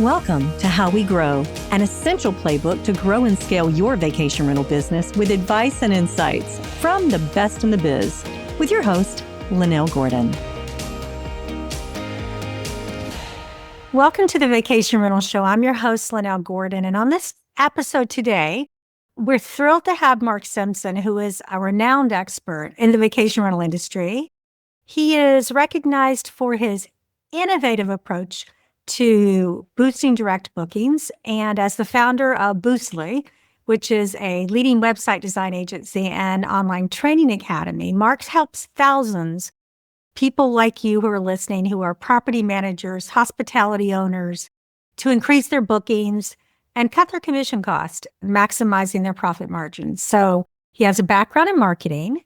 Welcome to How We Grow, an essential playbook to grow and scale your vacation rental business with advice and insights from the best in the biz, with your host, Lynell Gordon. Welcome to the Vacation Rental Show. I'm your host, Lynell Gordon, and on this episode today, we're thrilled to have Mark Simpson, who is a renowned expert in the vacation rental industry. He is recognized for his innovative approach to boosting direct bookings, and as the founder of Boostly, which is a leading website design agency and online training academy, Mark helps thousands, people like you who are listening, who are property managers, hospitality owners, to increase their bookings and cut their commission cost, maximizing their profit margins. So he has a background in marketing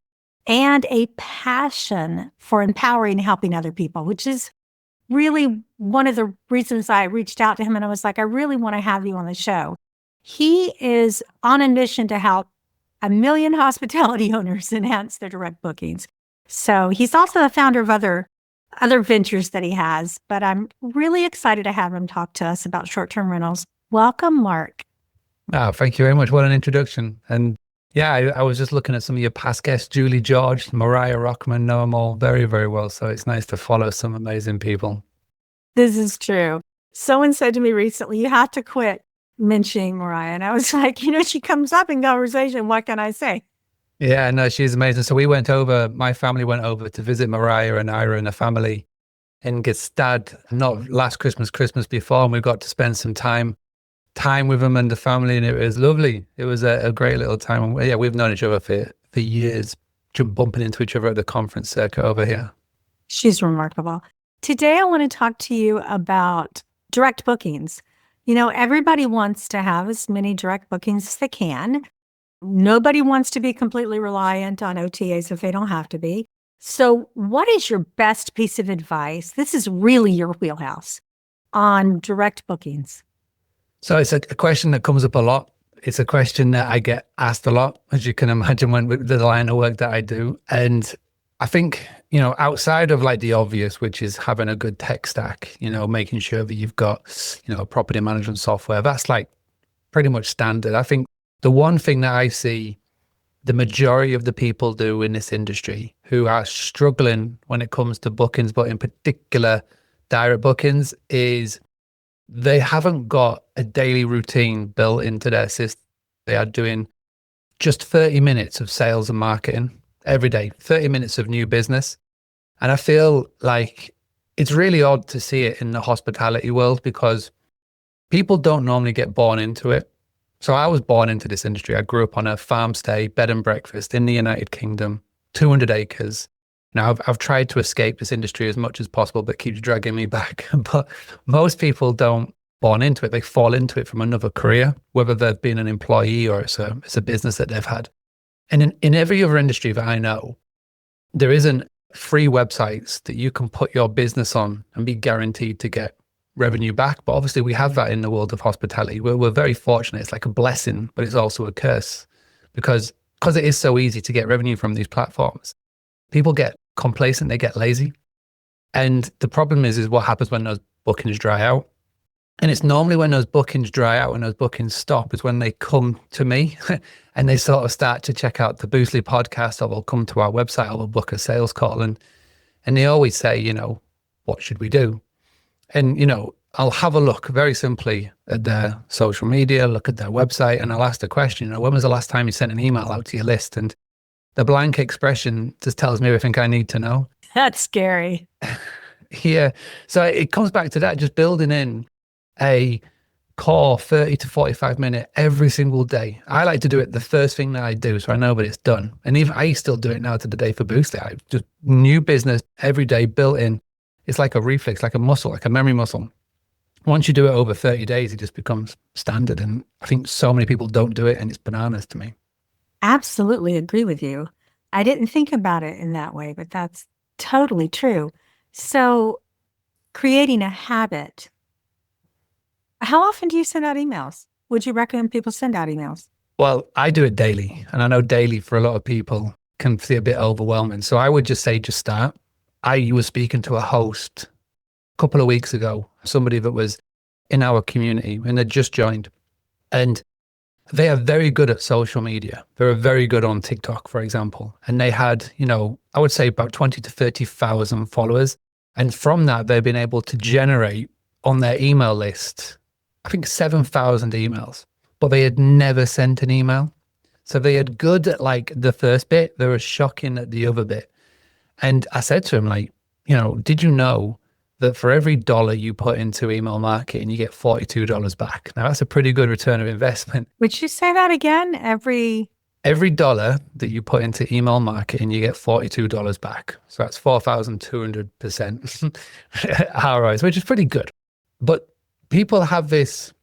and a passion for empowering and helping other people, which is really one of the reasons I reached out to him and I was like, I really want to have you on the show. He is on a mission to help 1 million hospitality owners enhance their direct bookings. So he's also the founder of other ventures that he has, but I'm really excited to have him talk to us about short-term rentals. Welcome, Mark. Oh, thank you very much. What an introduction. And yeah, I was just looking at some of your past guests, Julie George, Mariah Rockman, know them all very, very well. So it's nice to follow some amazing people. This is true. Someone said to me recently, you have to quit mentioning Mariah. And I was like, she comes up in conversation. What can I say? Yeah, no, she's amazing. So my family went over to visit Mariah and Ira and her family in Gestad, not last Christmas before. And we got to spend some time with them and the family, and it was lovely. It was a great little time. And yeah, we've known each other for years, bumping into each other at the conference circuit over here. She's remarkable. Today, I want to talk to you about direct bookings. Everybody wants to have as many direct bookings as they can. Nobody wants to be completely reliant on OTAs if they don't have to be. So what is your best piece of advice? This is really your wheelhouse on direct bookings. So it's a question that comes up a lot. It's a question that I get asked a lot, as you can imagine, with the line of work that I do. And I think, outside of like the obvious, which is having a good tech stack, making sure that you've got, property management software, that's like pretty much standard. I think the one thing that I see the majority of the people do in this industry who are struggling when it comes to bookings, but in particular direct bookings, is they haven't got a daily routine built into their system. They are doing just 30 minutes of sales and marketing every day, 30 minutes of new business. And I feel like it's really odd to see it in the hospitality world because people don't normally get born into it. So I was born into this industry. I grew up on a farm stay, bed and breakfast in the United Kingdom, 200 acres. Now, I've tried to escape this industry as much as possible, but it keeps dragging me back. But most people don't born into it. They fall into it from another career, whether they've been an employee or it's a business that they've had. And in every other industry that I know, there isn't free websites that you can put your business on and be guaranteed to get revenue back. But obviously we have that in the world of hospitality. We're very fortunate. It's like a blessing, but it's also a curse because it is so easy to get revenue from these platforms. People get complacent, they get lazy. And the problem is what happens when those bookings dry out. And it's normally when those bookings dry out and those bookings stop is when they come to me and they sort of start to check out the Boostly podcast, or they'll come to our website, or they'll book a sales call. And they always say, what should we do? And, I'll have a look very simply at their social media, look at their website, and I'll ask the question, when was the last time you sent an email out to your list? And the blank expression just tells me everything I need to know. That's scary. Yeah. So it comes back to that, just building in a core 30 to 45 minute every single day. I like to do it the first thing that I do, so I know that it's done. And even I still do it now to the day for Boostly. I just new business every day built in. It's like a reflex, like a muscle, like a memory muscle. Once you do it over 30 days, it just becomes standard. And I think so many people don't do it, and it's bananas to me. Absolutely agree with you. I didn't think about it in that way, but that's totally true. So creating a habit. How often do you send out emails? Would you recommend people send out emails? Well, I do it daily. And I know daily for a lot of people can feel a bit overwhelming. So I would just say, just start. I was speaking to a host a couple of weeks ago, somebody that was in our community, and they just joined. And they are very good at social media. They're very good on TikTok, for example. And they had, I would say about 20 to 30,000 followers. And from that, they've been able to generate on their email list, I think 7,000 emails, but they had never sent an email. So they had good at like the first bit, they were shocking at the other bit. And I said to him, like, did you know that for every dollar you put into email marketing, you get $42 back? Now that's a pretty good return of investment. Would you say that again? Every dollar that you put into email marketing, you get $42 back. So that's 4,200% ROIs, which is pretty good. But people have this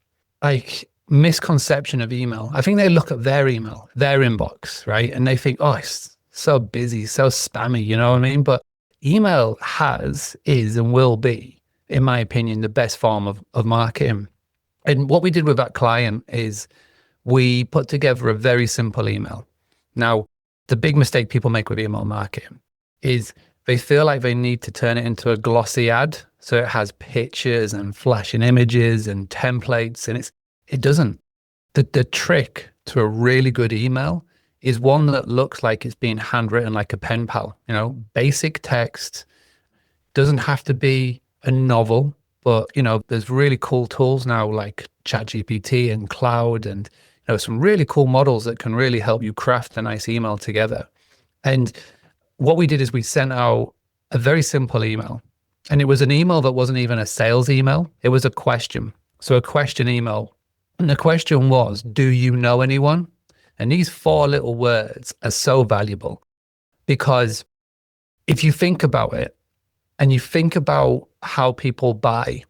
like misconception of email. I think they look at their email, their inbox, right? And they think, oh, it's so busy, so spammy, you know what I mean? But email is, and will be, in my opinion, the best form of marketing. And what we did with that client is we put together a very simple email. Now, the big mistake people make with email marketing is they feel like they need to turn it into a glossy ad. So it has pictures and flashing images and templates, and it doesn't. The trick to a really good email is one that looks like it's being handwritten like a pen pal, basic text. Doesn't have to be a novel, but there's really cool tools now like ChatGPT and Cloud, and some really cool models that can really help you craft a nice email together. And what we did is we sent out a very simple email, and it was an email that wasn't even a sales email. It was a question. So a question email. And the question was, do you know anyone? And these 4 little words are so valuable, because if you think about it and you think about how people buy,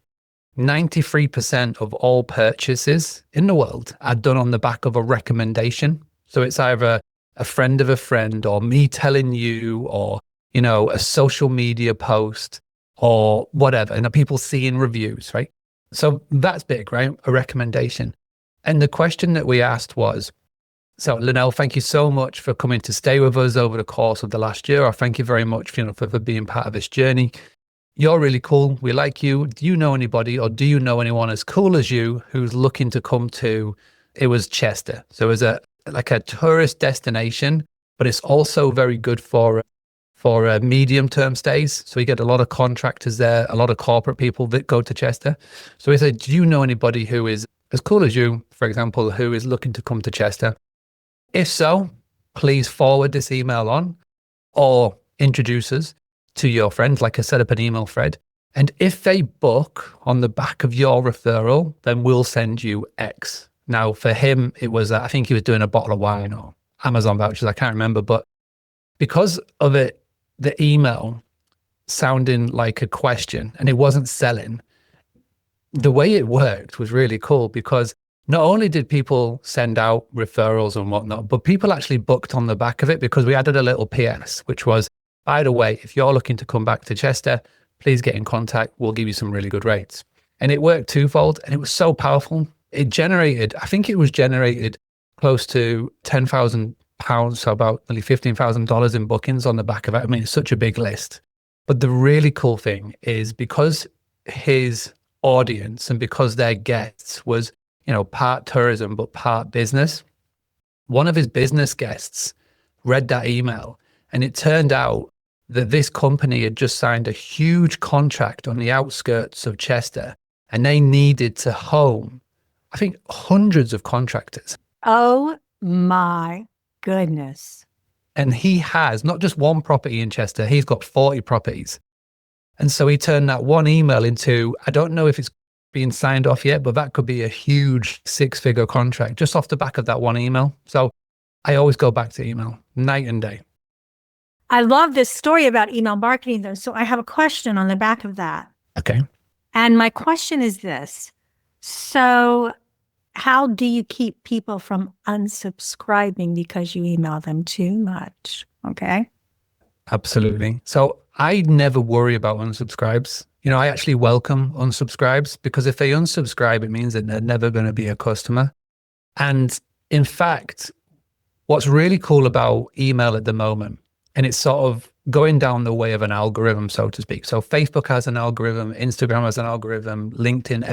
93% of all purchases in the world are done on the back of a recommendation. So it's either a friend of a friend, or me telling you, or, a social media post or whatever. And people seeing reviews, right? So that's big, right? A recommendation. And the question that we asked was, so Lynell, thank you so much for coming to stay with us over the course of the last year. Or thank you very much for being part of this journey. You're really cool. We like you. Do you know anybody, or do you know anyone as cool as you who's looking to come to, it was Chester. So it was a tourist destination, but it's also very good for medium term stays. So you get a lot of contractors there, a lot of corporate people that go to Chester. So we said, do you know anybody who is as cool as you, for example, who is looking to come to Chester? If so, please forward this email on, or introduce us to your friends, like I set up an email thread. And if they book on the back of your referral, then we'll send you X. Now for him, it was, I think he was doing a bottle of wine or Amazon vouchers, I can't remember. But because of it, the email sounding like a question and it wasn't selling, the way it worked was really cool, because not only did people send out referrals and whatnot, but people actually booked on the back of it, because we added a little PS, which was, by the way, if you're looking to come back to Chester, please get in contact. We'll give you some really good rates. And it worked twofold, and it was so powerful. It generated, I think it was generated close to £10,000, so about nearly $15,000 in bookings on the back of it. I mean, it's such a big list. But the really cool thing is, because his audience and because their guests was, part tourism, but part business, one of his business guests read that email, and it turned out that this company had just signed a huge contract on the outskirts of Chester, and they needed to home, I think, hundreds of contractors. Oh my goodness. And he has not just one property in Chester, he's got 40 properties. And so he turned that one email into, I don't know if it's being signed off yet, but that could be a huge 6-figure contract just off the back of that one email. So I always go back to email, night and day. I love this story about email marketing, though. So I have a question on the back of that. Okay. And my question is this. So how do you keep people from unsubscribing because you email them too much? Okay. Absolutely. So I never worry about unsubscribes. I actually welcome unsubscribes, because if they unsubscribe, it means that they're never going to be a customer. And in fact, what's really cool about email at the moment And it's sort of going down the way of an algorithm, so to speak. So Facebook has an algorithm, Instagram has an algorithm, LinkedIn,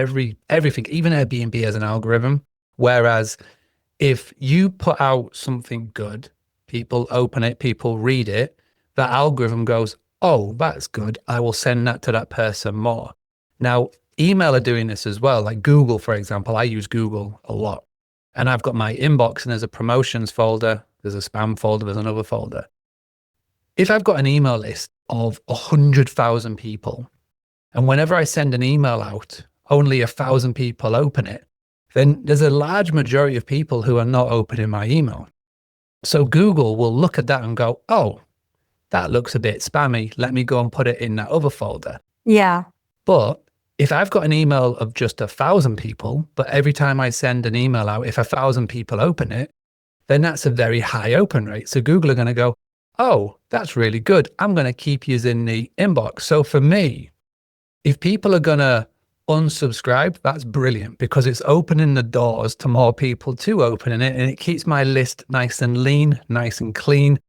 everything, even Airbnb has an algorithm. Whereas if you put out something good, people open it, people read it, that algorithm goes, oh, that's good. I will send that to that person more. Now, email are doing this as well. Like Google, for example, I use Google a lot. And I've got my inbox and there's a promotions folder, there's a spam folder, there's another folder. If I've got an email list of 100,000 people, and whenever I send an email out, only 1,000 people open it, then there's a large majority of people who are not opening my email. So Google will look at that and go, oh, that looks a bit spammy. Let me go and put it in that other folder. Yeah. But if I've got an email of just 1,000 people, but every time I send an email out, if 1,000 people open it, then that's a very high open rate. So Google are going to go, oh, that's really good. I'm going to keep using the inbox. So for me, if people are going to unsubscribe, that's brilliant because it's opening the doors to more people to opening it. And it keeps my list nice and lean, nice and clean.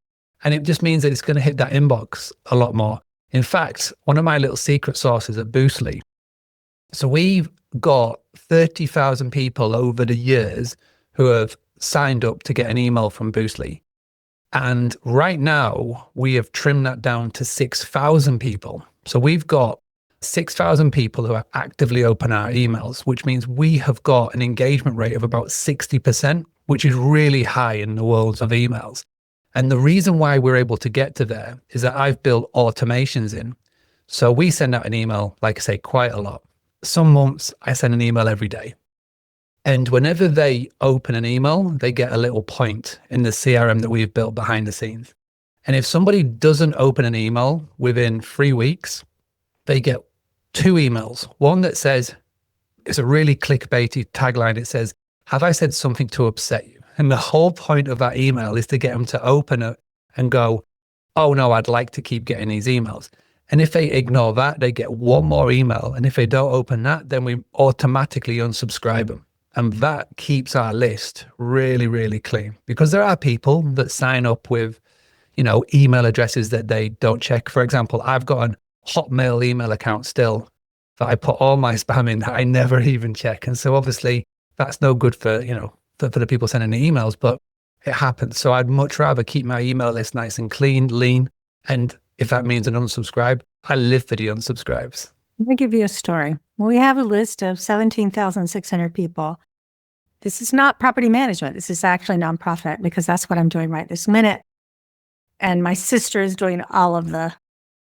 And it just means that it's going to hit that inbox a lot more. In fact, one of my little secret sources at Boostly. So we've got 30,000 people over the years who have signed up to get an email from Boostly. And right now we have trimmed that down to 6,000 people. So we've got 6,000 people who are actively open our emails, which means we have got an engagement rate of about 60%, which is really high in the world of emails. And the reason why we're able to get to there is that I've built automations in. So we send out an email, like I say, quite a lot. Some months I send an email every day. And whenever they open an email, they get a little point in the CRM that we've built behind the scenes. And if somebody doesn't open an email within 3 weeks, they get 2 emails. One that says, it's a really clickbaity tagline. It says, have I said something to upset you? And the whole point of that email is to get them to open it and go, oh no, I'd like to keep getting these emails. And if they ignore that, they get one more email. And if they don't open that, then we automatically unsubscribe them. And that keeps our list really, really clean because there are people that sign up with, email addresses that they don't check. For example, I've got an Hotmail email account still that I put all my spam in that I never even check. And so obviously that's no good for, for the people sending the emails, but it happens. So I'd much rather keep my email list nice and clean, lean. And if that means an unsubscribe, I live for the unsubscribes. Let me give you a story. We have a list of 17,600 people. This is not property management. This is actually nonprofit because that's what I'm doing right this minute. And my sister is doing all of the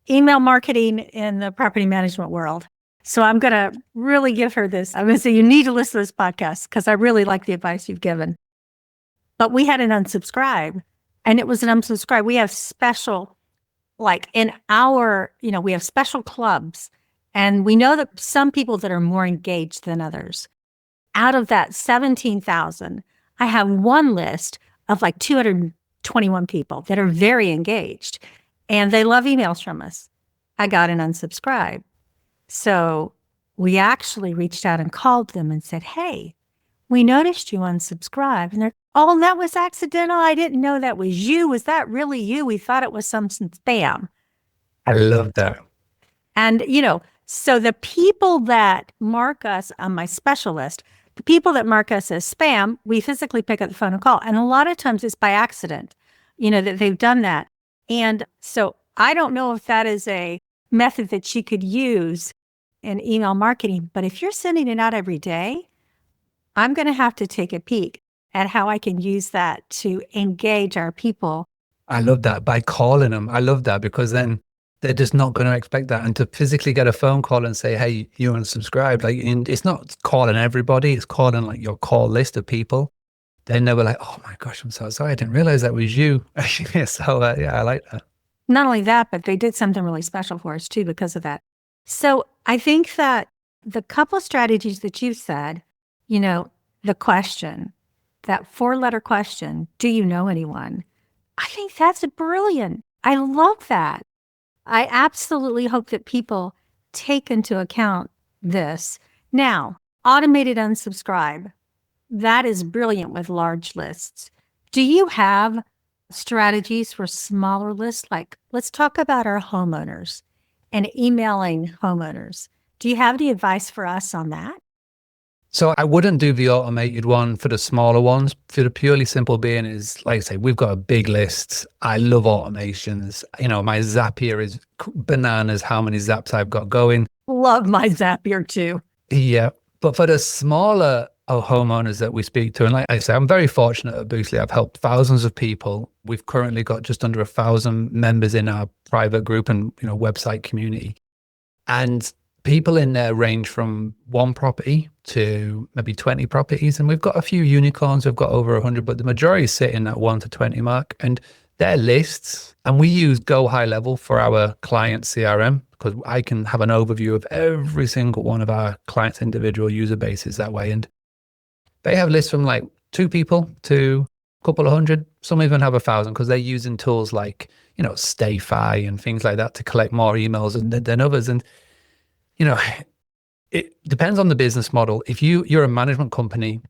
email marketing in the property management world. So I'm going to really give her this. I'm going to say, you need to listen to this podcast because I really like the advice you've given. But we had an unsubscribe and it was an unsubscribe. We have special, like in our, we have special clubs and we know that some people that are more engaged than others. Out of that 17,000, I have one list of like 221 people that are very engaged and they love emails from us. I got an unsubscribe. So we actually reached out and called them and said, hey, we noticed you unsubscribed. And they're, oh, that was accidental. I didn't know that was you. Was that really you? We thought it was some spam. I love that. And, so the people that mark us on my special list, the people that mark us as spam, we physically pick up the phone and call. And a lot of times it's by accident, that they've done that. And so I don't know if that is a method that she could use in email marketing, but if you're sending it out every day, I'm going to have to take a peek at how I can use that to engage our people. I love that by calling them. I love that because then they're just not going to expect that. And to physically get a phone call and say, hey, you unsubscribed, it's not calling everybody, it's calling like your call list of people. Then they were like, oh my gosh, I'm so sorry. I didn't realize that was you. So yeah, I like that. Not only that, but they did something really special for us too because of that. So I think that the couple of strategies that you've said, the question, that 4-letter question, do you know anyone? I think that's brilliant. I love that. I absolutely hope that people take into account this. Now, automated unsubscribe, that is brilliant with large lists. Do you have strategies for smaller lists? Like, let's talk about our homeowners and emailing homeowners. Do you have any advice for us on that? So I wouldn't do the automated one for the smaller ones for the purely simple being is, like I say, we've got a big list. I love automations. My Zapier is bananas how many zaps I've got going. Love my Zapier too. Yeah. But for the smaller homeowners that we speak to, and like I say, I'm very fortunate at Boostly. I've helped thousands of people. We've currently got just under 1,000 members in our private group and, website community. And people in there range from one property to maybe 20 properties. And we've got a few unicorns. We've got over 100, but the majority sit in that 1 to 20 mark. And their lists, and we use Go High Level for our client CRM because I can have an overview of every single one of our clients' individual user bases that way. And they have lists from like 2 people to a couple of hundred. Some even have 1,000 because they're using tools like, StayFi and things like that to collect more emails than others. And it depends on the business model. If you're a management company,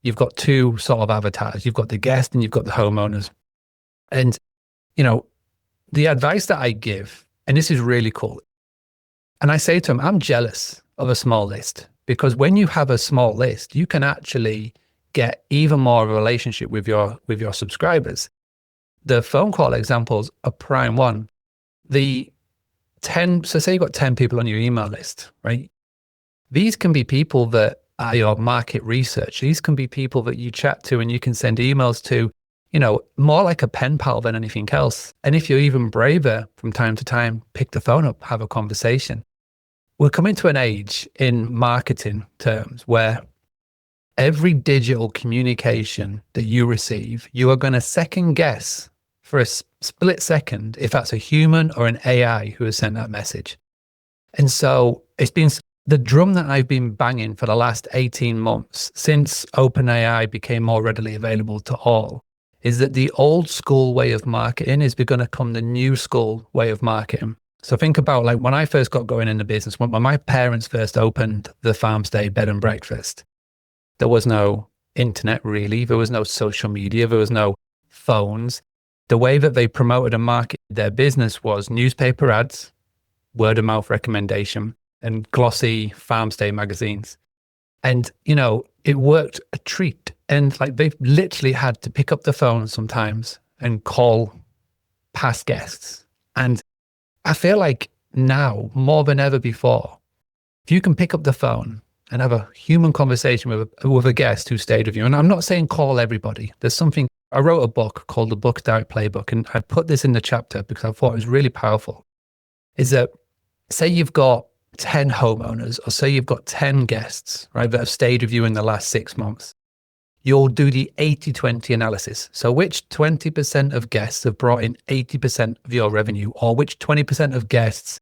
you've got 2 sort of avatars. You've got the guest and you've got the homeowners. And, the advice that I give, and this is really cool. And I say to them, I'm jealous of a small list because when you have a small list, you can actually get even more of a relationship with your subscribers. The phone call examples are prime one. So say you've got 10 people on your email list, right? These can be people that are your market research. These can be people that you chat to and you can send emails to, more like a pen pal than anything else. And if you're even braver from time to time, pick the phone up, have a conversation. We're coming to an age in marketing terms where every digital communication that you receive, you are going to second guess for a split second if that's a human or an AI who has sent that message. And so it's been the drum that I've been banging for the last 18 months since OpenAI became more readily available to all is that the old school way of marketing is going to become the new school way of marketing. So think about like when I first got going in the business, when my parents first opened the Farmstay bed and breakfast, there was no internet really. There was no social media. There was no phones. The way that they promoted and marketed their business was newspaper ads, word of mouth recommendation, and glossy Farmstay magazines. And, it worked a treat. And like they literally had to pick up the phone sometimes and call past guests. And I feel like now more than ever before, if you can pick up the phone and have a human conversation with a guest who stayed with you, and I'm not saying call everybody. I wrote a book called The Book Direct Playbook, and I put this in the chapter because I thought it was really powerful, is that say you've got 10 homeowners or say you've got 10 guests, right, that have stayed with you in the last 6 months. You'll do the 80-20 analysis. So which 20% of guests have brought in 80% of your revenue, or which 20% of guests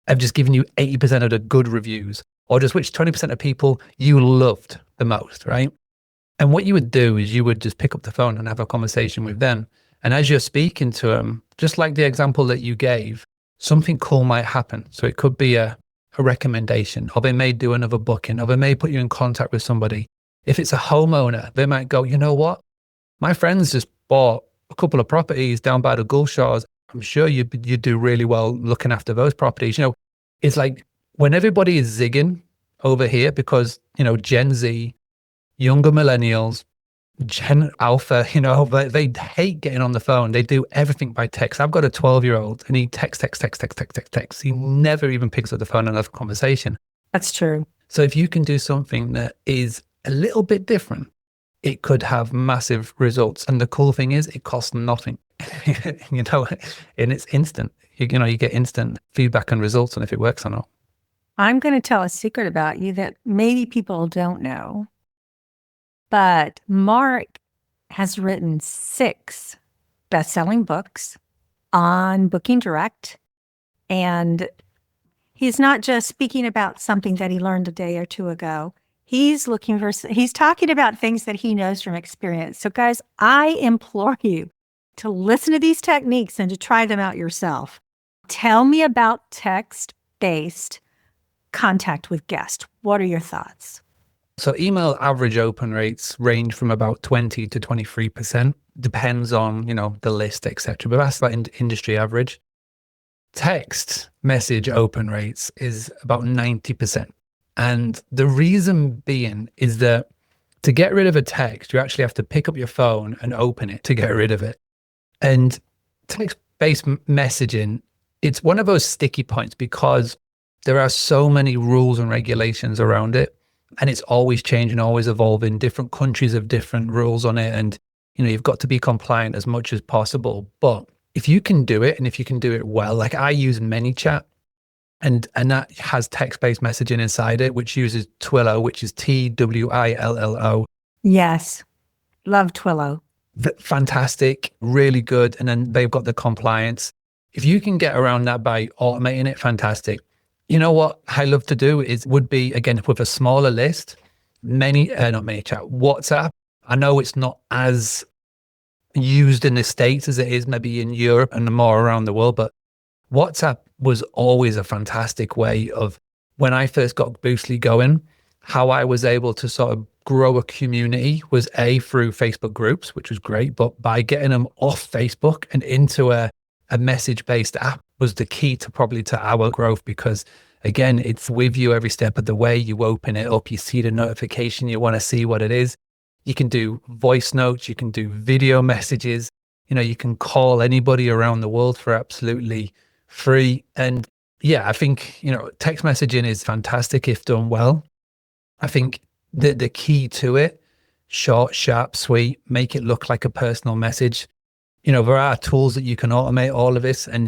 have just given you 80% of the good reviews, or just which 20% of people you loved the most, right? And what you would do is you would just pick up the phone and have a conversation with them. And as you're speaking to them, just like the example that you gave, something cool might happen. So it could be a recommendation, or they may do another booking, or they may put you in contact with somebody. If it's a homeowner, they might go, you know what? My friends just bought a couple of properties down by the Gulf Shores. I'm sure you do really well looking after those properties. It's like when everybody is zigging over here because, Gen Z, younger millennials, Gen Alpha, they hate getting on the phone. They do everything by text. I've got a 12-year-old and he texts. He never even picks up the phone and has a conversation. That's true. So if you can do something that is a little bit different, it could have massive results. And the cool thing is it costs nothing, and it's instant. You get instant feedback and results on if it works or not. I'm going to tell a secret about you that maybe people don't know. But Mark has written 6 best-selling books on Booking Direct. And he's not just speaking about something that he learned a day or 2 ago. He's talking about things that he knows from experience. So guys, I implore you to listen to these techniques and to try them out yourself. Tell me about text-based contact with guests. What are your thoughts? So email average open rates range from about 20 to 23%. Depends on, the list, etc. But that's like industry average. Text message open rates is about 90%. And the reason being is that to get rid of a text, you actually have to pick up your phone and open it to get rid of it. And text-based messaging, it's one of those sticky points because there are so many rules and regulations around it. And it's always changing, always evolving. Different countries have different rules on it. And, you've got to be compliant as much as possible. But if you can do it and if you can do it well, like I use ManyChat and that has text-based messaging inside it, which uses Twillo, which is Twillo. Yes. Love Twillo. Fantastic, really good. And then they've got the compliance. If you can get around that by automating it, fantastic. You know what I love to do would be, again, with a smaller list, not ManyChat, WhatsApp. I know it's not as used in the States as it is maybe in Europe and more around the world, but WhatsApp was always a fantastic way of, when I first got Boostly going, how I was able to sort of grow a community was through Facebook groups, which was great, but by getting them off Facebook and into a message-based app was the key to our growth, because again, it's with you every step of the way. You open it up, you see the notification, you want to see what it is. You can do voice notes, you can do video messages, you can call anybody around the world for absolutely free. And yeah, I think, text messaging is fantastic if done well. I think the key to it, short, sharp, sweet, make it look like a personal message. There are tools that you can automate all of this, and,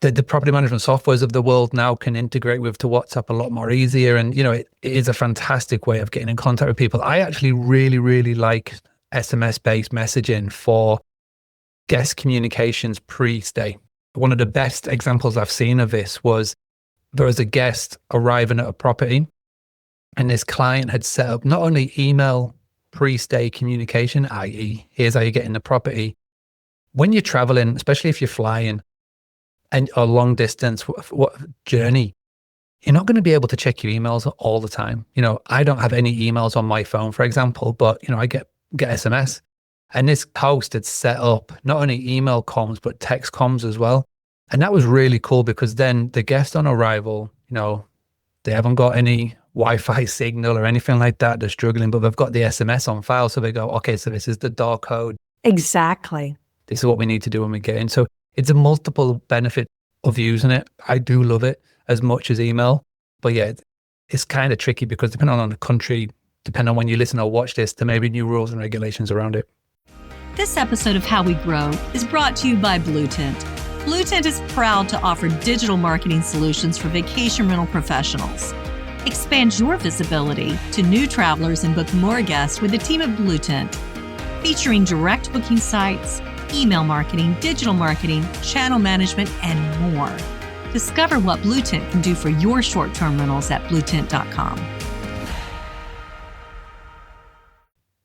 the property management softwares of the world now can integrate to WhatsApp a lot more easier. And, it is a fantastic way of getting in contact with people. I actually really, really like SMS-based messaging for guest communications pre-stay. One of the best examples I've seen of this was there was a guest arriving at a property, and this client had set up not only email pre-stay communication, i.e., here's how you get in the property. When you're traveling, especially if you're flying and a long distance journey, you're not going to be able to check your emails all the time. I don't have any emails on my phone, for example, but I get SMS. And this host had set up not only email comms, but text comms as well. And that was really cool because then the guest on arrival, they haven't got any Wi-Fi signal or anything like that. They're struggling, but they've got the SMS on file. So they go, okay, so this is the door code. Exactly. This is what we need to do when we get in. So it's a multiple benefit of using it. I do love it as much as email. But yeah, it's kind of tricky because depending on the country, depending on when you listen or watch this, there may be new rules and regulations around it. This episode of How We Grow is brought to you by Blue Tent. Blue Tent is proud to offer digital marketing solutions for vacation rental professionals. Expand your visibility to new travelers and book more guests with the team at Blue Tent, featuring direct booking sites, email marketing, digital marketing, channel management, and more. Discover what Blue Tent can do for your short-term rentals at bluetent.com.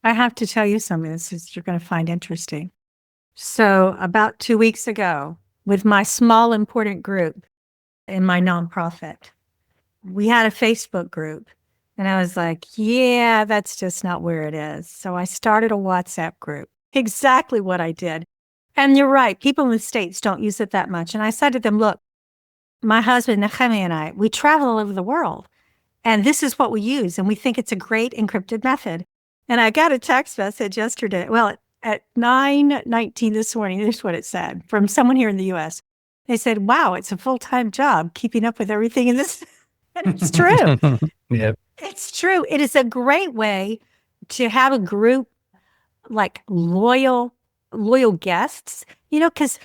I have to tell you something you're going to find interesting. So about 2 weeks ago, with my small important group in my nonprofit, we had a Facebook group, and I was like, yeah, that's just not where it is. So I started a WhatsApp group. Exactly what I did. And you're right, people in the States don't use it that much. And I said to them, look, my husband, Nechemi, and I, we travel all over the world, and this is what we use, and we think it's a great encrypted method. And I got a text message yesterday, at 9:19 this morning, here's what it said, from someone here in the U.S. They said, wow, it's a full-time job keeping up with everything in this. And it's true. Yeah. It's true. It is a great way to have a group like loyal guests, because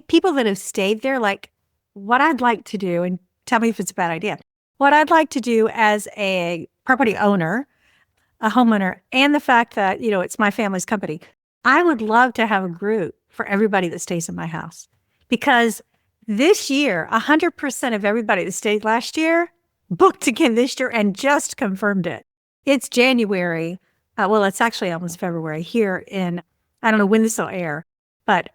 people that have stayed there, like what I'd like to do, and tell me if it's a bad idea, what I'd like to do as a property owner, a homeowner, and the fact that, it's my family's company, I would love to have a group for everybody that stays in my house. Because this year, 100% of everybody that stayed last year booked again this year and just confirmed it. It's January. It's actually almost February here I don't know when this will air, but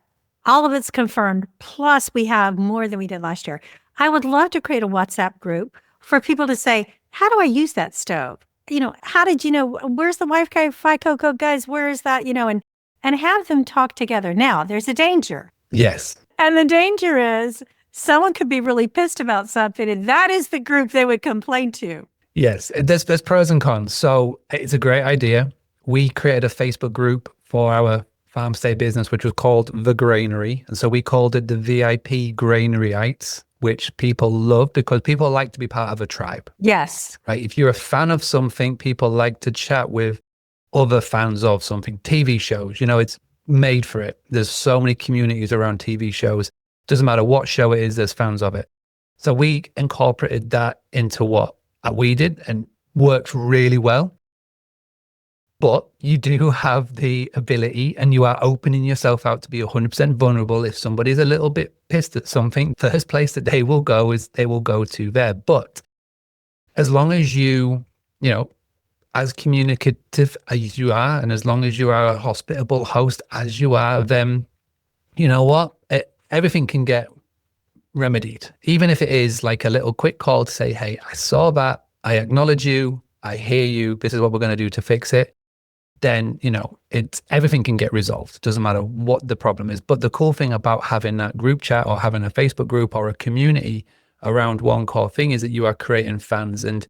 all of it's confirmed. Plus, we have more than we did last year. I would love to create a WhatsApp group for people to say, how do I use that stove? how did you know, where's the Wi-Fi FICO code, guys? Where is that? And have them talk together. Now, there's a danger. Yes. And the danger is someone could be really pissed about something, and that is the group they would complain to. Yes. There's pros and cons. So it's a great idea. We created a Facebook group for our farm stay business, which was called The Granary. And so we called it the VIP Granaryites, which people love because people like to be part of a tribe. Yes. Right. If you're a fan of something, people like to chat with other fans of something. TV shows, it's made for it. There's so many communities around TV shows. Doesn't matter what show it is, there's fans of it. So we incorporated that into what we did and worked really well. But you do have the ability, and you are opening yourself out to be 100% vulnerable. If somebody's a little bit pissed at something, first place that they will go is they will go to there. But as long as you, as communicative as you are, and as long as you are a hospitable host as you are, then you know what? Everything can get remedied. Even if it is like a little quick call to say, hey, I saw that, I acknowledge you, I hear you, this is what we're going to do to fix it. Then, everything can get resolved. Doesn't matter what the problem is. But the cool thing about having that group chat or having a Facebook group or a community around one core thing is that you are creating fans, and,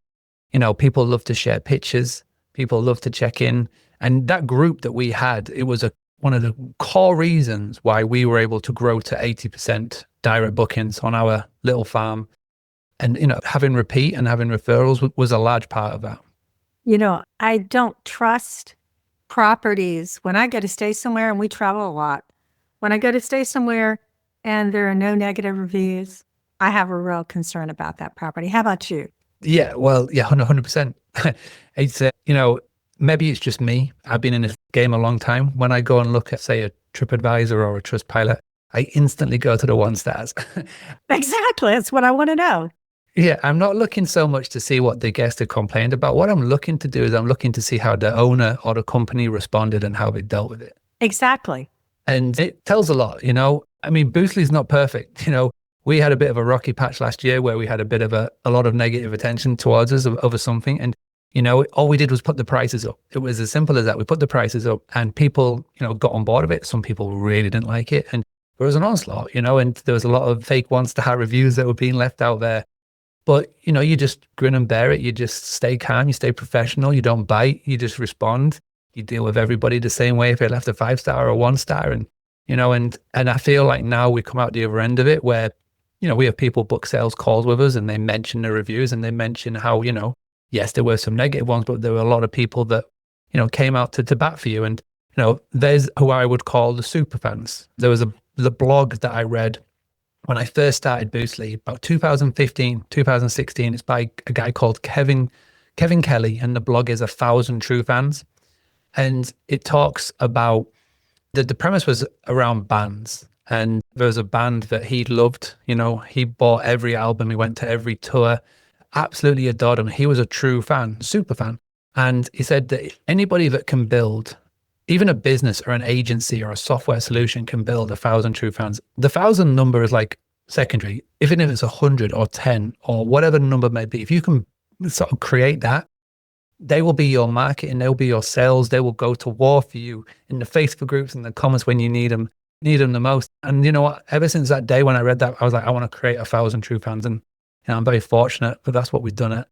people love to share pictures. People love to check in. And that group that we had, it was one of the core reasons why we were able to grow to 80% direct bookings on our little farm. And, having repeat and having referrals was a large part of that. I don't trust properties when I go to stay somewhere, and we travel a lot. When I go to stay somewhere and there are no negative reviews, I have a real concern about that property. How about you? Yeah, well, yeah, 100%. It's, maybe it's just me. I've been in this game a long time. When I go and look at, say, a TripAdvisor or a Trustpilot, I instantly go to the 1 stars. Exactly. That's what I want to know. Yeah, I'm not looking so much to see what the guest had complained about. What I'm looking to do is I'm looking to see how the owner or the company responded and how they dealt with it. Exactly. And it tells a lot, I mean, Boostly's not perfect. We had a bit of a rocky patch last year where we had a bit of a lot of negative attention towards us over something. And, all we did was put the prices up. It was as simple as that. We put the prices up and people, got on board of it. Some people really didn't like it. And there was an onslaught, and there was a lot of fake 1-star reviews that were being left out there. But, you just grin and bear it. You just stay calm. You stay professional. You don't bite. You just respond. You deal with everybody the same way if they left a 5-star or a 1-star. And, and I feel like now we come out the other end of it where, we have people book sales calls with us and they mention the reviews and they mention how, yes, there were some negative ones, but there were a lot of people that, came out to bat for you. And, there's who I would call the super fans. There was the blog that I read when I first started Boostly, about 2015, 2016, it's by a guy called Kevin Kelly, and the blog is 1,000 True Fans. And it talks about, the premise was around bands. And there was a band that he loved, he bought every album, he went to every tour, absolutely adored him. He was a true fan, super fan. And he said that anybody that can build, even a business or an agency or a software solution can build 1,000 true fans. The 1,000 number is like secondary. Even if it's 100 or 10 or whatever the number may be, if you can sort of create that, they will be your marketing, they'll be your sales, they will go to war for you in the Facebook groups and the comments when you need them the most. And you know what? Ever since that day when I read that, I was like, I want to create 1,000 true fans. And I'm very fortunate, but that's what we've done at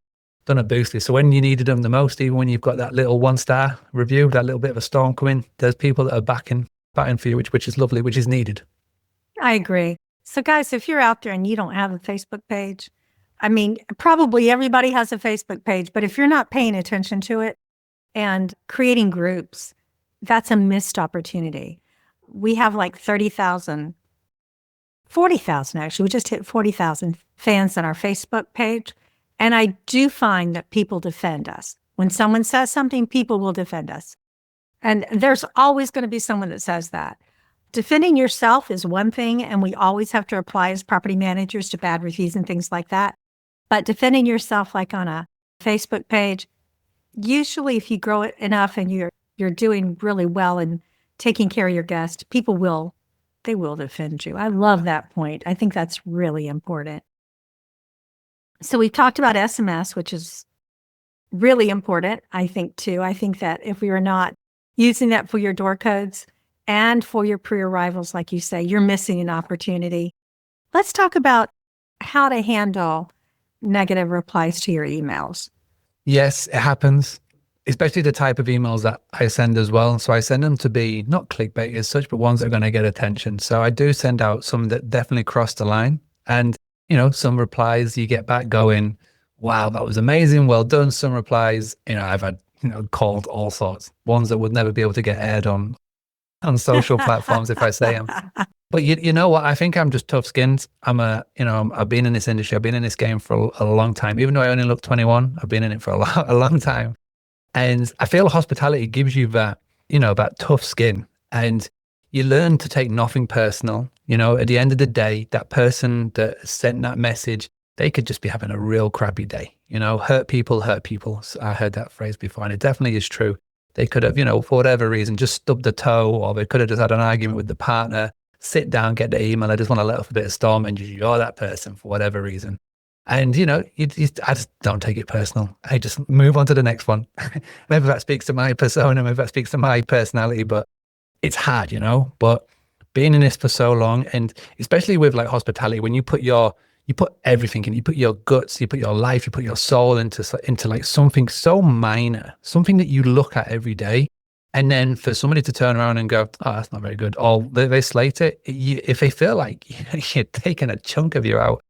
Boostly. So when you needed them the most, even when you've got that little 1-star review, that little bit of a storm coming, there's people that are backing for you, which is lovely, which is needed. I agree. So guys, if you're out there and you don't have a Facebook page, I mean, probably everybody has a Facebook page, but if you're not paying attention to it and creating groups, that's a missed opportunity. We have like 40,000 actually. We just hit 40,000 fans on our Facebook page. And I do find that people defend us. When someone says something, people will defend us. And there's always going to be someone that says that. Defending yourself is one thing, and we always have to apply as property managers to bad reviews and things like that. But defending yourself like on a Facebook page, usually if you grow it enough and you're doing really well and taking care of your guests, people will defend you. I love that point. I think that's really important. So we've talked about SMS, which is really important, I think, too. I think that if we are not using that for your door codes and for your pre-arrivals, like you say, you're missing an opportunity. Let's talk about how to handle negative replies to your emails. Yes, it happens, especially the type of emails that I send as well. So I send them to be not clickbait as such, but ones that are going to get attention. So I do send out some that definitely cross the line. And, some replies you get back going, wow, that was amazing. Well done. Some replies, I've had, called all sorts, ones that would never be able to get aired on social platforms if I say them. But you know what? I think I'm just tough skinned. I've been in this industry. I've been in this game for a long time. Even though I only look 21, I've been in it for a long time. And I feel hospitality gives you that, that tough skin, and you learn to take nothing personal. At the end of the day, that person that sent that message, they could just be having a real crappy day. Hurt people hurt people. So I heard that phrase before, and it definitely is true. They could have, for whatever reason, just stubbed a toe, or they could have just had an argument with the partner. Sit down, get the email. I just want to let off a bit of storm, and you're that person for whatever reason. And, I just don't take it personal. I just move on to the next one. Maybe that speaks to my persona, maybe that speaks to my personality, but it's hard, But being in this for so long, and especially with like hospitality, when you put everything in, you put your guts, you put your life, you put your soul into like something so minor, something that you look at every day. And then for somebody to turn around and go, oh, that's not very good, or they slate it, if they feel like you're taking a chunk of you out.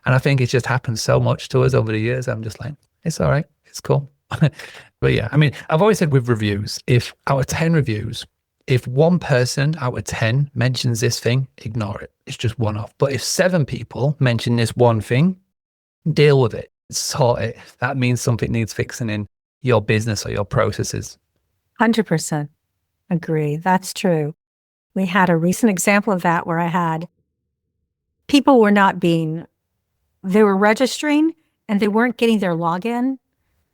And I think it's just happened so much to us over the years. I'm just like, it's all right, it's cool. But yeah, I mean, I've always said with reviews, if out of 10 reviews, if one person out of 10 mentions this thing, ignore it. It's just one off. But if 7 people mention this one thing, deal with it, sort it. That means something needs fixing in your business or your processes. 100% agree. That's true. We had a recent example of that where I had people they were registering and they weren't getting their login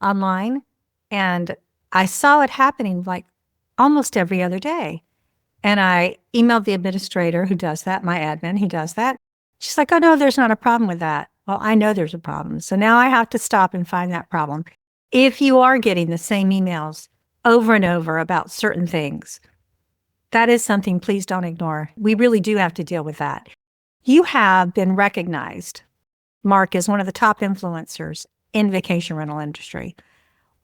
online. And I saw it happening like almost every other day. And I emailed the administrator who does that, my admin who does that. She's like, oh no, there's not a problem with that. Well, I know there's a problem. So now I have to stop and find that problem. If you are getting the same emails over and over about certain things, that is something please don't ignore. We really do have to deal with that. You have been recognized, Mark, as one of the top influencers in vacation rental industry.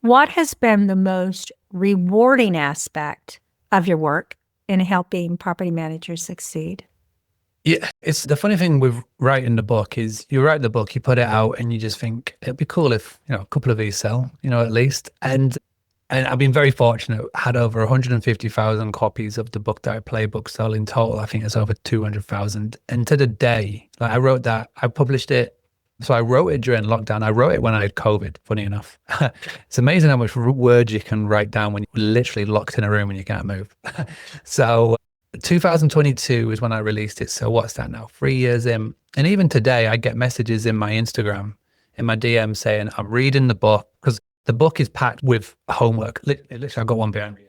What has been the most rewarding aspect of your work in helping property managers succeed? Yeah, it's the funny thing with writing the book is you write the book, you put it out, and you just think it'd be cool if a couple of these sell, at least. And I've been very fortunate. Had over 150,000 copies of the book that I playbook sold in total. I think it's over 200,000. And to the day, like I wrote that, I published it. So I wrote it during lockdown. I wrote it when I had COVID, funny enough. It's amazing how much words you can write down when you're literally locked in a room and you can't move. So 2022 is when I released it. So what's that now? 3 years in. And even today, I get messages in my Instagram, in my DM saying, I'm reading the book, because the book is packed with homework. Literally, I've got one behind me.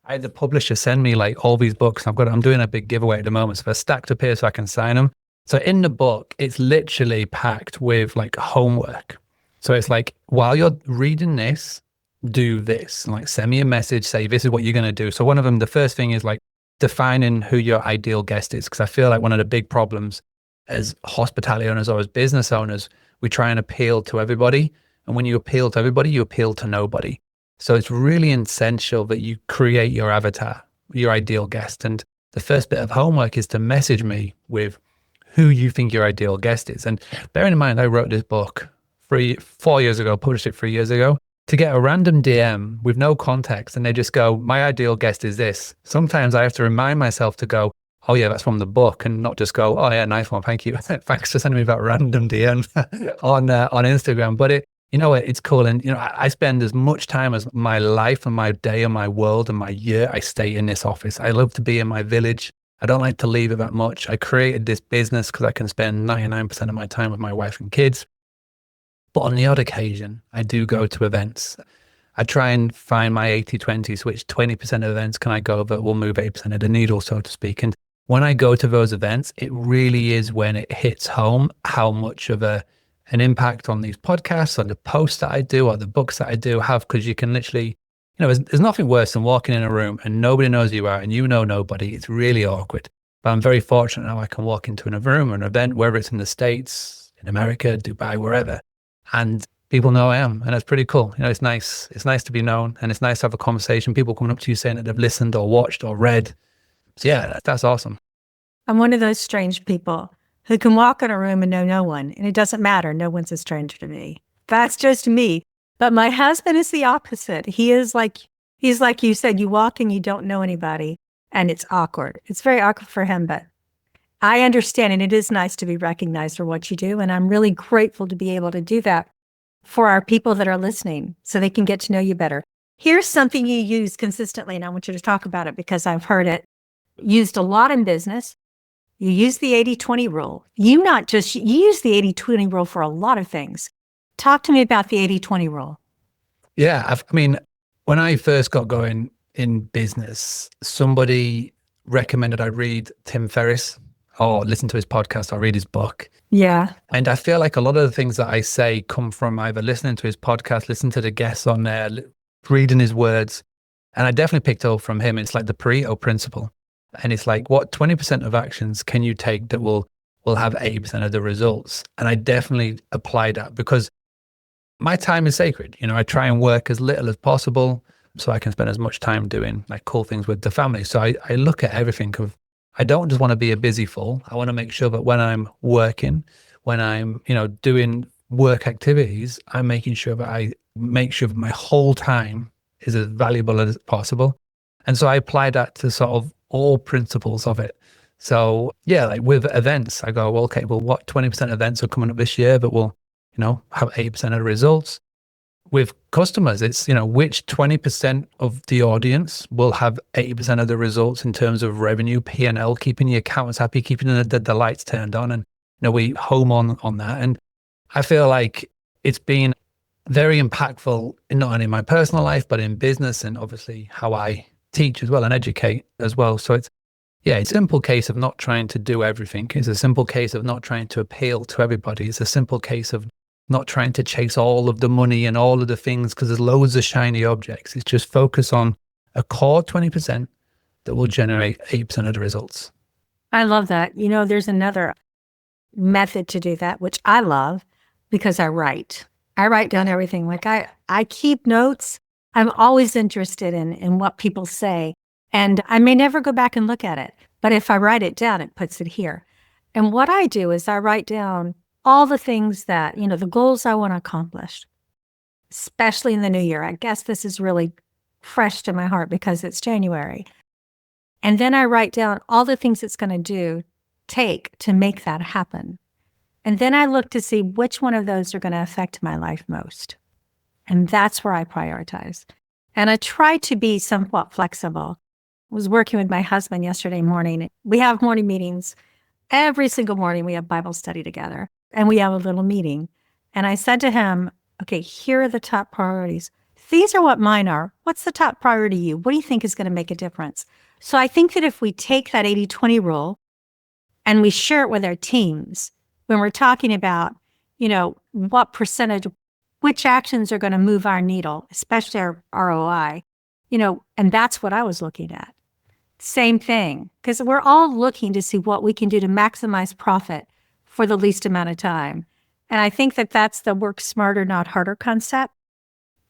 I had the publisher send me like all these books. I'm doing a big giveaway at the moment. So they're stacked up here so I can sign them. So in the book, it's literally packed with like homework. So it's like, while you're reading this, do this. Like send me a message, say, this is what you're going to do. So one of them, the first thing is like defining who your ideal guest is. Because I feel like one of the big problems as hospitality owners or as business owners, we try and appeal to everybody. And when you appeal to everybody, you appeal to nobody. So it's really essential that you create your avatar, your ideal guest. And the first bit of homework is to message me with who you think your ideal guest is. And bearing in mind, I wrote this book 4 years ago, published it 3 years ago, to get a random DM with no context. And they just go, my ideal guest is this. Sometimes I have to remind myself to go, oh yeah, that's from the book, and not just go, oh yeah, nice one, thank you. Thanks for sending me that random DM on Instagram. But it's cool. And, I spend as much time as my life and my day and my world and my year, I stay in this office. I love to be in my village. I don't like to leave it that much. I created this business because I can spend 99% of my time with my wife and kids. But on the odd occasion, I do go to events. I try and find my 80-20, so which 20% of events can I go that will move 80% of the needle, so to speak. And when I go to those events, it really is when it hits home how much of a an impact on these podcasts, on the posts that I do, or the books that I do have, because you can literally, there's nothing worse than walking in a room and nobody knows who you are and you know nobody. It's really awkward. But I'm very fortunate now I can walk into a room or an event, whether it's in the States, in America, Dubai, wherever, and people know I am. And it's pretty cool. It's nice. It's nice to be known, and it's nice to have a conversation. People coming up to you saying that they've listened or watched or read. So yeah, that's awesome. I'm one of those strange people who can walk in a room and know no one, and it doesn't matter. No one's a stranger to me. That's just me. But my husband is the opposite. He's like you said, you walk and you don't know anybody, and it's awkward. It's very awkward for him, but I understand, and it is nice to be recognized for what you do, and I'm really grateful to be able to do that for our people that are listening so they can get to know you better. Here's something you use consistently, and I want you to talk about it because I've heard it used a lot in business. You use the 80-20 rule. You use the 80-20 rule for a lot of things. Talk to me about the 80-20 rule. Yeah. When I first got going in business, somebody recommended I read Tim Ferriss or listen to his podcast or read his book. Yeah. And I feel like a lot of the things that I say come from either listening to his podcast, listening to the guests on there, reading his words. And I definitely picked up from him. It's like the Pareto principle. And it's like, what 20% of actions can you take that will have 80% of the results? And I definitely apply that because my time is sacred. I try and work as little as possible so I can spend as much time doing like cool things with the family. So I look at everything I don't just want to be a busy fool. I want to make sure that when I'm working, when I'm, doing work activities, I'm making sure that I make sure that my whole time is as valuable as possible. And so I apply that to sort of all principles of it. So yeah, like with events, I go, well, okay, well, what 20% events are coming up this year that will, have 80% of the results? With customers, it's, which 20% of the audience will have 80% of the results in terms of revenue, P&L, keeping the accountants happy, keeping the lights turned on. And, we home on that. And I feel like it's been very impactful in not only my personal life, but in business and obviously how I teach as well and educate as well. So it's a simple case of not trying to do everything. It's a simple case of not trying to appeal to everybody. It's a simple case of not trying to chase all of the money and all of the things because there's loads of shiny objects. It's just focus on a core 20% that will generate 80% of the results. I love that. There's another method to do that, which I love because I write. I write down everything. Like I keep notes. I'm always interested in what people say. And I may never go back and look at it, but if I write it down, it puts it here. And what I do is I write down all the things that, the goals I want to accomplish, especially in the new year. I guess this is really fresh to my heart because it's January. And then I write down all the things it's going to take to make that happen. And then I look to see which one of those are going to affect my life most. And that's where I prioritize. And I try to be somewhat flexible. I was working with my husband yesterday morning. We have morning meetings. Every single morning we have Bible study together. And we have a little meeting. And I said to him, okay, here are the top priorities. These are what mine are. What's the top priority to you? What do you think is going to make a difference? So I think that if we take that 80-20 rule and we share it with our teams, when we're talking about, what percentage, which actions are going to move our needle, especially our ROI, and that's what I was looking at. Same thing, because we're all looking to see what we can do to maximize profit for the least amount of time. And I think that that's the work smarter, not harder concept.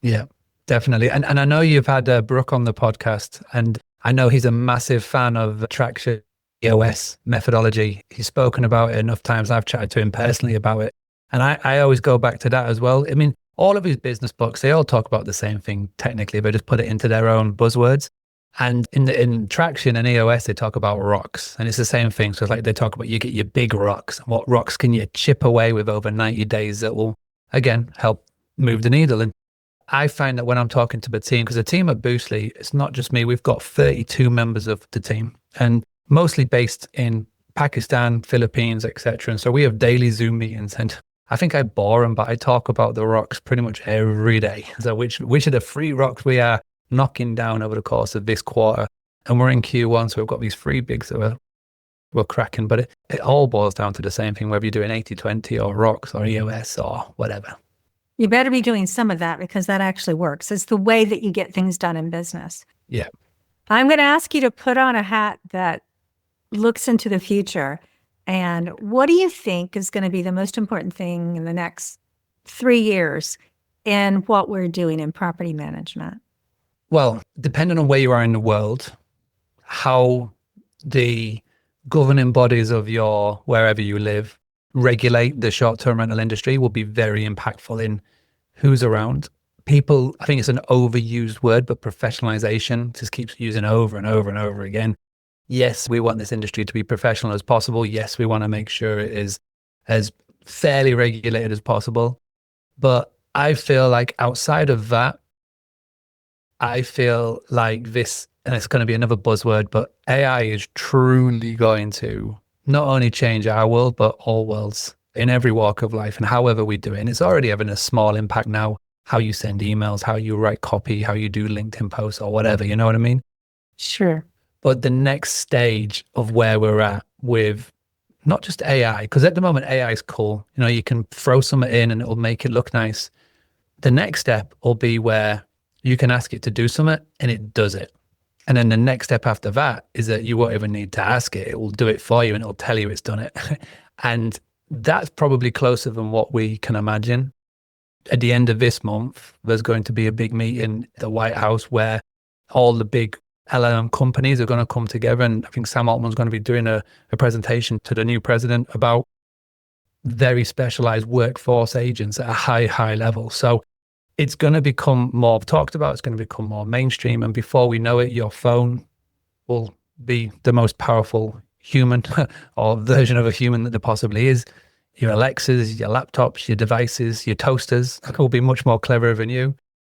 Yeah, definitely. And I know you've had Brooke on the podcast, and I know he's a massive fan of traction EOS methodology. He's spoken about it enough times. I've chatted to him personally about it. And I always go back to that as well. I mean, all of his business books, they all talk about the same thing technically, but just put it into their own buzzwords. And in traction and EOS, they talk about rocks, and it's the same thing. So it's like they talk about you get your big rocks. What rocks can you chip away with over 90 days that will, again, help move the needle? And I find that when I'm talking to the team, because the team at Boostly, it's not just me. We've got 32 members of the team, and mostly based in Pakistan, Philippines, etc. And so we have daily Zoom meetings, and I think I bore them, but I talk about the rocks pretty much every day. So which are the 3 rocks we are knocking down over the course of this quarter? And we're in Q1, so we've got these 3 bigs that we're we're cracking. But it all boils down to the same thing, whether you're doing 80/20 or rocks or EOS or whatever. You better be doing some of that because that actually works. It's the way that you get things done in business. Yeah. I'm going to ask you to put on a hat that looks into the future. And what do you think is going to be the most important thing in the next 3 years in what we're doing in property management? Well, depending on where you are in the world, how the governing bodies of your wherever you live regulate the short-term rental industry will be very impactful in who's around. People, I think it's an overused word, but professionalization just keeps using over and over and over again. Yes, we want this industry to be professional as possible. Yes, we want to make sure it is as fairly regulated as possible. But I feel like outside of that, I feel like this, and it's going to be another buzzword, but AI is truly going to not only change our world, but all worlds in every walk of life and however we do it. And it's already having a small impact now, how you send emails, how you write copy, how you do LinkedIn posts or whatever, you know what I mean? Sure. But the next stage of where we're at with not just AI, because at the moment AI is cool. You know, you can throw something in and it'll make it look nice. The next step will be where you can ask it to do something and it does it. And then the next step after that is that you won't even need to ask it. It will do it for you and it'll tell you it's done it. And that's probably closer than what we can imagine. At the end of this month, there's going to be a big meeting at the White House where all the big LLM companies are going to come together. And I think Sam Altman's going to be doing a presentation to the new president about very specialized workforce agents at a high level. So it's going to become more talked about. It's going to become more mainstream. And before we know it, your phone will be the most powerful human or version of a human that there possibly is. Your Alexas, your laptops, your devices, your toasters will be much more clever than you.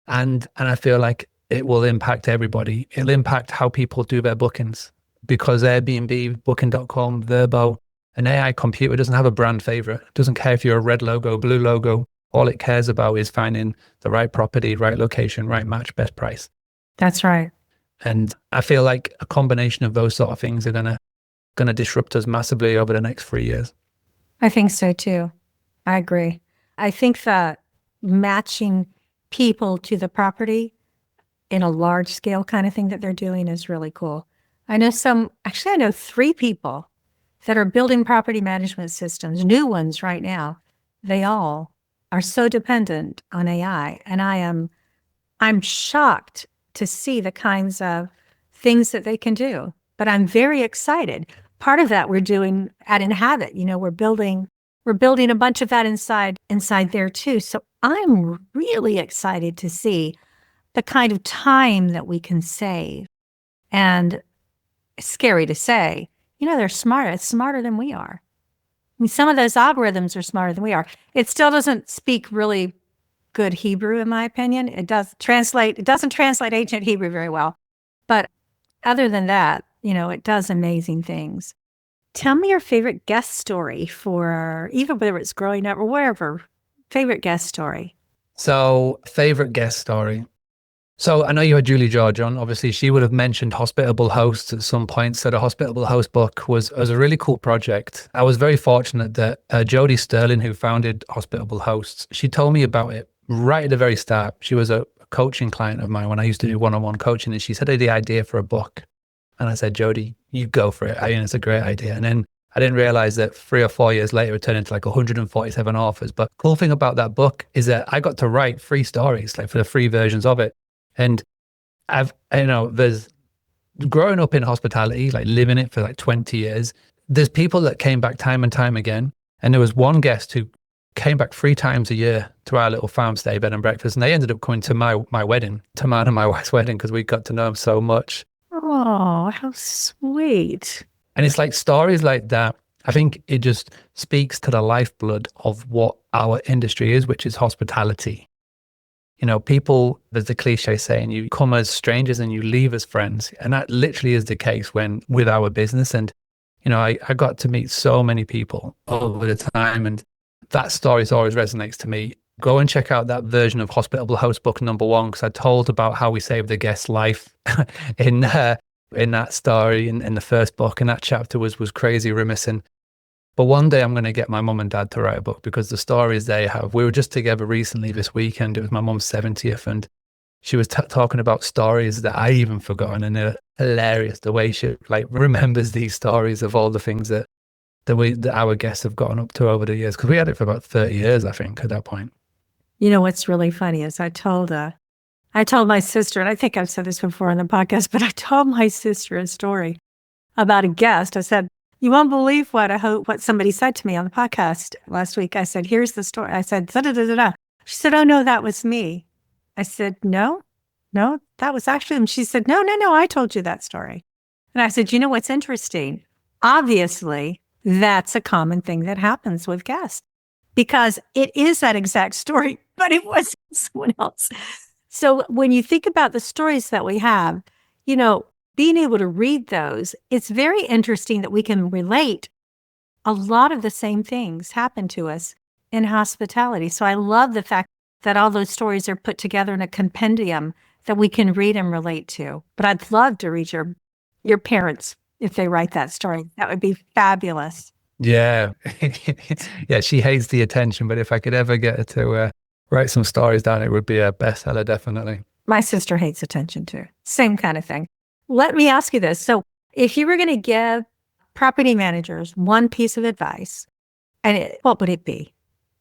And I feel like it will impact everybody. It'll impact how people do their bookings because Airbnb, Booking.com, Vrbo, an AI computer doesn't have a brand favorite. It doesn't care if you're a red logo, blue logo. All it cares about is finding the right property, right location, right match, best price. That's right. And I feel like a combination of those sort of things are gonna disrupt us massively over the next 3 years. I think so too. I agree. I think that matching people to the property in a large scale kind of thing that they're doing is really cool. I know 3 people that are building property management systems, new ones right now. They all are so dependent on AI. And I'm shocked to see the kinds of things that they can do, but I'm very excited. Part of that we're doing at Inhabit, we're building a bunch of that inside there too. So I'm really excited to see the kind of time that we can save. And it's scary to say, they're smart. It's smarter than we are. I mean, some of those algorithms are smarter than we are. It still doesn't speak really good Hebrew, in my opinion. It doesn't translate ancient Hebrew very well. But other than that, it does amazing things. Tell me your favorite guest story for even whether it's growing up or wherever, favorite guest story. So favorite guest story. So I know you had Julie George on. Obviously, she would have mentioned Hospitable Hosts at some point. So the Hospitable Host book was a really cool project. I was very fortunate that Jodie Sterling, who founded Hospitable Hosts, she told me about it right at the very start. She was a coaching client of mine when I used to do one-on-one coaching, and she said, "Hey, the idea for a book." And I said, "Jodie, you go for it. I mean, it's a great idea." And then I didn't realize that 3 or 4 years later, it turned into like 147 authors. But cool thing about that book is that I got to write 3 stories, like for the 3 versions of it. And there's growing up in hospitality, like living it for like 20 years, there's people that came back time and time again. And there was one guest who came back 3 times a year to our little farm stay, bed and breakfast. And they ended up coming to my wedding, to mine and my wife's wedding, because we got to know him so much. Oh, how sweet. And it's like stories like that. I think it just speaks to the lifeblood of what our industry is, which is hospitality. People, there's the cliche saying, you come as strangers and you leave as friends. And that literally is the case with our business. And, I got to meet so many people over the time. And that story always resonates to me. Go and check out that version of Hospitable Host book #1, because I told about how we saved the guest's life in in that story in the first book, and that chapter was crazy reminiscent. But one day I'm going to get my mum and dad to write a book, because the stories they have, we were just together recently this weekend. It was my mum's 70th, and she was talking about stories that I even forgotten, and they're hilarious the way she like remembers these stories of all the things that our guests have gotten up to over the years. Because we had it for about 30 years, I think, at that point. You know, what's really funny is I told my sister, and I think I've said this before on the podcast, but I told my sister a story about a guest. I said, you won't believe what somebody said to me on the podcast last week. I said, here's the story. I said, da-da-da-da-da. She said, oh, no, that was me. I said, no, that was actually him. She said, no, I told you that story. And I said, you know what's interesting? Obviously, that's a common thing that happens with guests, because it is that exact story, but it wasn't someone else. So when you think about the stories that we have, you know, being able to read those, it's very interesting that we can relate. A lot of the same things happen to us in hospitality. So I love the fact that all those stories are put together in a compendium that we can read and relate to. But I'd love to read your parents if they write that story. That would be fabulous. Yeah. Yeah, she hates the attention, but if I could ever get her to write some stories down, it would be a bestseller, definitely. My sister hates attention too. Same kind of thing. Let me ask you this. So if you were going to give property managers one piece of advice, what would it be?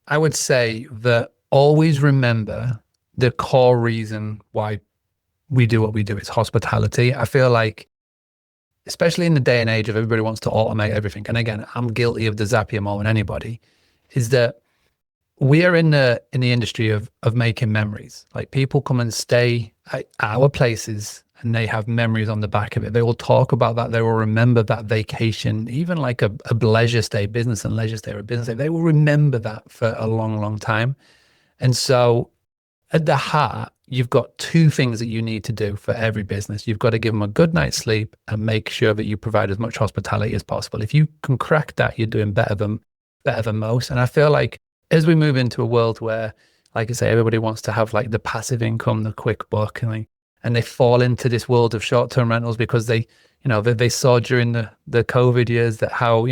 I would say that always remember the core reason why we do what we do. It's hospitality. I feel like, especially in the day and age of everybody wants to automate everything, and again, I'm guilty of the Zapier more than anybody, is that we are in the industry of making memories. Like, people come and stay at our places and they have memories on the back of it. They will talk about that. They will remember that vacation, even like a leisure stay, business and leisure stay, or a business stay. They will remember that for a long, long time. And so at the heart, you've got two things that you need to do for every business. You've got to give them a good night's sleep and make sure that you provide as much hospitality as possible. If you can crack that, you're doing better than most. And I feel like as we move into a world where, like I say, everybody wants to have like the passive income, the quick buck, and they fall into this world of short-term rentals because they saw during the COVID years that how,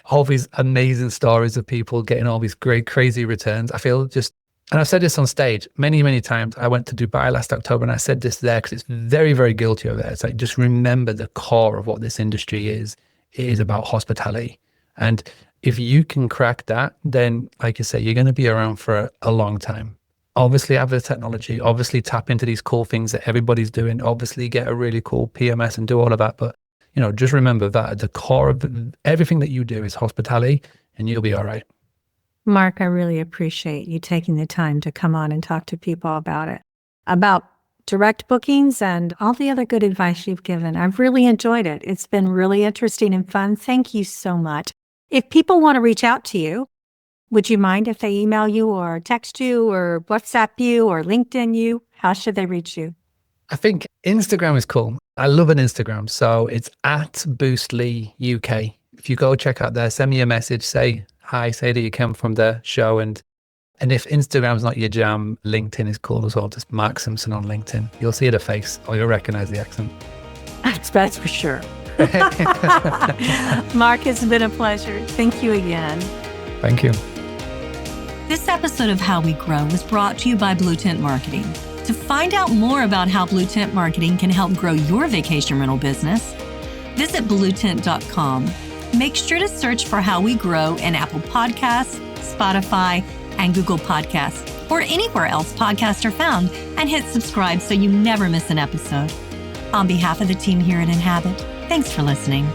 all these amazing stories of people getting all these great, crazy returns. I feel and I've said this on stage many, many times. I went to Dubai last October and I said this there because it's very, very guilty of that. It's like, just remember the core of what this industry is. It is about hospitality. And if you can crack that, then like you say, you're going to be around for a long time. Obviously have the technology, obviously tap into these cool things that everybody's doing, obviously get a really cool PMS and do all of that. But, just remember that at the core of everything that you do is hospitality, and you'll be all right. Mark, I really appreciate you taking the time to come on and talk to people about it, about direct bookings and all the other good advice you've given. I've really enjoyed it. It's been really interesting and fun. Thank you so much. If people want to reach out to you, would you mind if they email you or text you or WhatsApp you or LinkedIn you? How should they reach you? I think Instagram is cool. I love an Instagram. So it's @Boostly UK. If you go check out there, send me a message, say hi, say that you come from the show. And if Instagram's not your jam, LinkedIn is cool as well. Just Mark Simpson on LinkedIn. You'll see the face or you'll recognize the accent. That's for sure. Mark, it's been a pleasure. Thank you again. Thank you. This episode of How We Grow was brought to you by Blue Tent Marketing. To find out more about how Blue Tent Marketing can help grow your vacation rental business, visit bluetent.com. Make sure to search for How We Grow in Apple Podcasts, Spotify, and Google Podcasts, or anywhere else podcasts are found, and hit subscribe so you never miss an episode. On behalf of the team here at Inhabit, thanks for listening.